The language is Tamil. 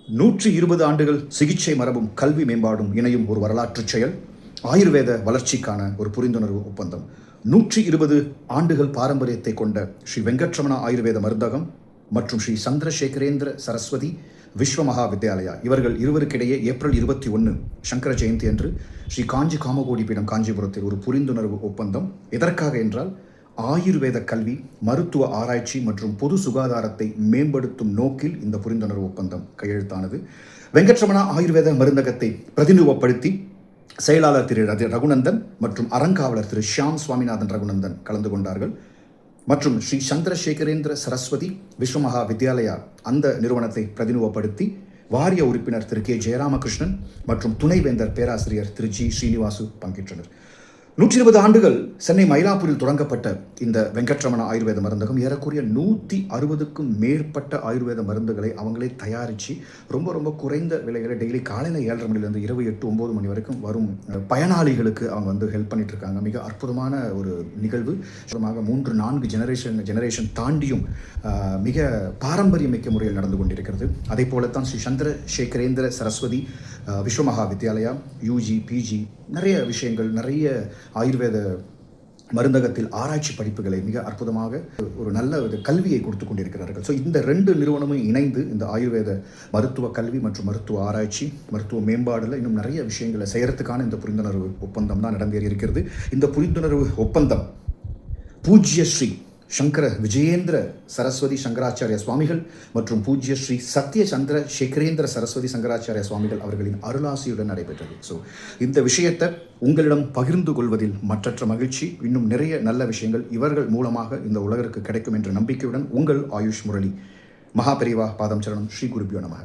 120 ஆண்டுகள் சிகிச்சை மரபும் கல்வி மேம்பாடும் இணையும் ஒரு வரலாற்றுச் செயல். ஆயுர்வேத வளர்ச்சிக்கான ஒரு புரிந்துணர்வு ஒப்பந்தம். 120 ஆண்டுகள் பாரம்பரியத்தை கொண்ட ஸ்ரீ வெங்கட்ரமணா ஆயுர்வேத மருந்தகம் மற்றும் ஸ்ரீ சந்திரசேகரேந்திர சரஸ்வதி விஸ்வ மகா வித்யாலயா இவர்கள் இருவருக்கிடையே ஏப்ரல் 21 சங்கர ஜெயந்தி அன்று ஸ்ரீ காஞ்சி காமகோடி பீடம் காஞ்சிபுரத்தில் ஒரு புரிந்துணர்வு ஒப்பந்தம். எதற்காக என்றால், ஆயுர்வேத கல்வி, மருத்துவ ஆராய்ச்சி மற்றும் பொது சுகாதாரத்தை மேம்படுத்தும் நோக்கில் இந்த புரிந்துணர்வு ஒப்பந்தம் கையெழுத்தானது. வெங்கட்ரமணா ஆயுர்வேத மருந்தகத்தை பிரதிநிதித்துவப்படுத்தி செயலாளர் திரு ரகுநந்தன் மற்றும் அறங்காவலர் திரு ஷியாம் சுவாமிநாதன் ரகுநந்தன் கலந்து கொண்டார்கள். மற்றும் ஸ்ரீ சந்திரசேகரேந்திர சரஸ்வதி விஸ்வ மகா வித்யாலயா அந்த நிறுவனத்தை பிரதிநிதித்துவப்படுத்தி வாரிய உறுப்பினர் திரு கே ஜெயராமகிருஷ்ணன் மற்றும் துணைவேந்தர் பேராசிரியர் திரு ஜி ஸ்ரீனிவாசு பங்கேற்றனர். 120 ஆண்டுகள் சென்னை மயிலாப்பூரில் தொடங்கப்பட்ட இந்த வெங்கட்ரமணா ஆயுர்வேத மருந்தகம் ஏறக்குறைய 160க்கும் மேற்பட்ட ஆயுர்வேத மருந்துகளை அவங்களே தயாரித்து ரொம்ப குறைந்த விலைகளை டெய்லி காலையில் 7:30 மணிலேருந்து இரவு 8-9 மணி வரைக்கும் வரும் பயனாளிகளுக்கு அவங்க ஹெல்ப் பண்ணிட்டு இருக்காங்க. மிக அற்புதமான ஒரு நிகழ்வு. சுத்தமாக 3-4 ஜெனரேஷன் தாண்டியும் மிக பாரம்பரியமிக்க முறையில் நடந்து கொண்டிருக்கிறது. அதே போலத்தான் ஸ்ரீ சந்திரசேகரேந்திர சரஸ்வதி விஸ்வ மகா வித்யாலயா யூஜி பிஜி நிறைய விஷயங்கள், நிறைய ஆயுர்வேத மருந்தகத்தில் ஆராய்ச்சி படிப்புகளை மிக அற்புதமாக ஒரு நல்ல கல்வியை கொடுத்து கொண்டிருக்கிறார்கள். ஸோ இந்த 2 நிறுவனமும் இணைந்து இந்த ஆயுர்வேத மருத்துவ கல்வி மற்றும் மருத்துவ ஆராய்ச்சி, மருத்துவ மேம்பாடில் இன்னும் நிறைய விஷயங்களை செய்யறதுக்கான இந்த புரிந்துணர்வு ஒப்பந்தம் தான் நடந்தேறி இருக்கிறது. இந்த புரிந்துணர்வு ஒப்பந்தம் பூஜ்ய ஸ்ரீ சங்கர விஜயேந்திர சரஸ்வதி சங்கராச்சாரிய சுவாமிகள் மற்றும் பூஜ்ய ஸ்ரீ சத்ய சந்திரசேகரேந்திர சரஸ்வதி சங்கராச்சாரிய சுவாமிகள் அவர்களின் அருளாசியுடன் நடைபெற்றது. ஸோ இந்த விஷயத்தை உங்களிடம் பகிர்ந்து கொள்வதில் மற்றற்ற மகிழ்ச்சி. இன்னும் நிறைய நல்ல விஷயங்கள் இவர்கள் மூலமாக இந்த உலகிற்கு கிடைக்கும் என்ற நம்பிக்கையுடன் உங்கள் ஆயுஷ் முரளி. மகாபெரிவா பாதம் சரணம். ஸ்ரீ குருபியோ நமக.